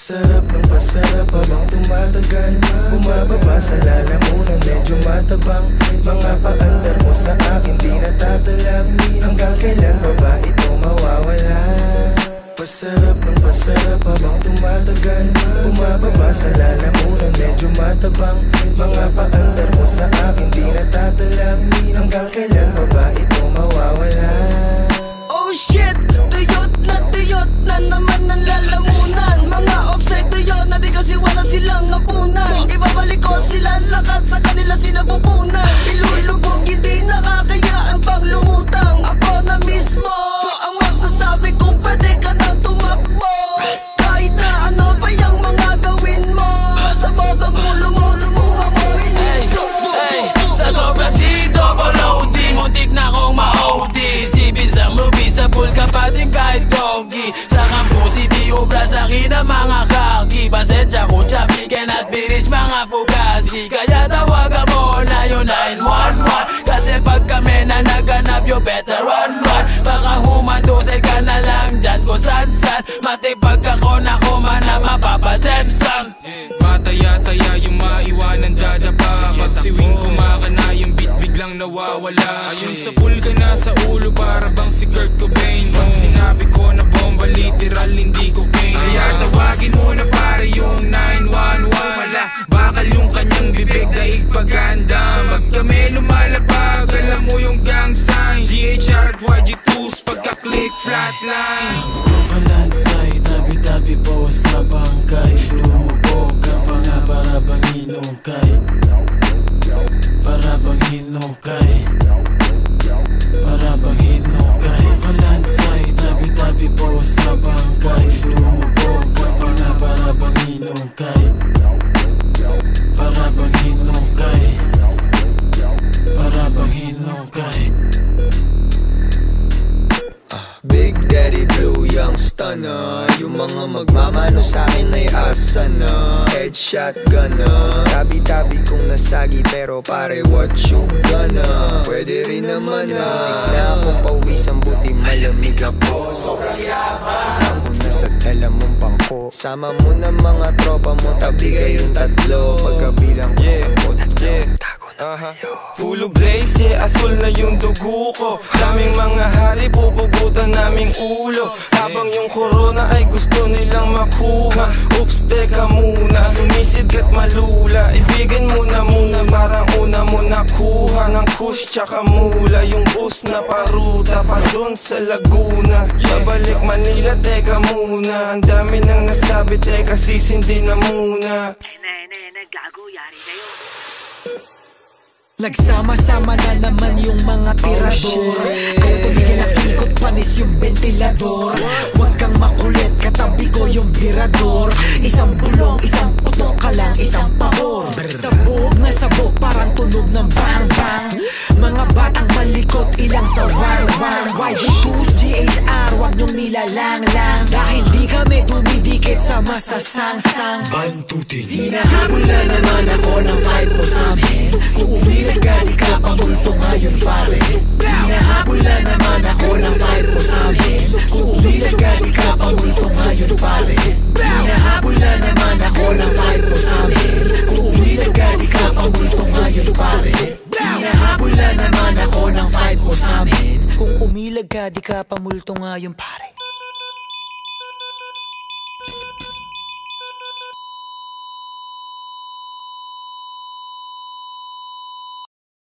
Pasarap ng pasarap habang tumatagal, bumababa sa lalamunan, medyo matabang. Mga paandar mo sa akin di natatalab, hanggang kailan ba ba ito mawawala? Pasarap ng pasarap habang tumatagal, bumababa sa lalamunan, medyo matabang. Mga paandar mo sa akin di natatalab, hanggang kailan ba ba ito mawawala? Oh shit! Tuyot na naman ang lalamunan. Mga offside tuyot na di kasi wala silang napunan. Ibabalik ko sila lakat sa kanila sinapupunan. Ilulubog hindi nakakayaan pang lumutang. Ako na mismo ang magsasabi kung pwede ka nang tumakbo. Kahit na ano pa yung mga gawin mo, sa bogang ulo mo, lumuha mo inisto. Sa sobrang G-double-O-D, muntik na akong ma-OD. Sipin sa movie, sa pool ka pa din kahit doggy. Sa campus, di obra sa akin ang mga kaki. Pasensya kung chubby, cannot be rich mga fugazi. Kaya tawagan mo na yung 911, kasi pag kami na naganap, you better run. Baka humandusay ka na lang dyan kung san-san. Matipag ako na kumana, mapapademsam. Mataya-taya yung maiwanan dadapa. Pag siwing kumakana yung beat biglang nawawala. Ayun sa pool ka na sa ulo para bang si Kurt Cobain. Pag sinabi ko na bomba literal hindi cocaine. Kaya tawagin mo na pare yung 911. Wala bakal yung kanyang bibig daig paganda. Pag kami lumalapag alam mo yung gang sign. GHR at YG2s pagka-click flatline. Ito ka lansay, tabi-tabi po sa bangkay. Lumubog ka pa nga para bang hinukay. Para bang hinukay. Para bang hinukay. Ito ka lansay, tabi-tabi po sa bangkay. Lumubog ka pa nga para bang hinukay. Para bang hinukay. Para bang hinukay. Big Daddy Blue, young stunner. Yung mga magmamano sa'kin ay asa na. Headshot gunner. Tabi-tabi kong nasagi pero pare what you gonna? Pwede rin naman na na akong pawisan buti malamig ako. Sobrang yabang ako nasa tela mong bangko. Sama mo na mga tropa mo, tabi kayong tatlo. Pagkabilang ko sa bot, tago na kayo. Full of blaze, yeah, asul na yung dugo ko. Daming mga hari, pupugutan naming ulo. Habang yung corona ay gusto nilang makuha. Oops, teka muna, sumisid ka't malula. Ibigin mo na muna, parang una mo nakuha ng kush tsaka mula. Yung bus na paruta pa dun sa Laguna. Babalik Manila, teka muna. Ang dami nang nasabi, teka sisindi na muna. Gago, yari kayo. Nagsama-sama na naman yung mga tirador. Kaya tumigil ang ikot, panis yung ventilador. Huwag kang makulit, katabi ko yung birador. Isang bulong, isang putok ka lang, isang pabor. Sabog na sabog, parang tunog ng bang-bang. Mga batang malikot, ilang sa wang-wang. YG2s, GHR, huwag niyong nilalang-lang. Dahil di kami dumidikit sa masasang-sang. Bantutin. Hinahabol na naman ako ng fight mo sa'min. Kung umilag ka, di ka pamulto ngayon pare. Hinahabol na naman ako ng fight mo sa'min. Kung umilag ka, di ka pamulto ngayon pare. Hinahabol na naman ako ng fight mo sa'min. Kung umilag ka, di ka pamulto ngayon pare. Hinahabol na naman ako ng fight mo sa'min. Kung umilag ka, di ka pamulto ngayon pare.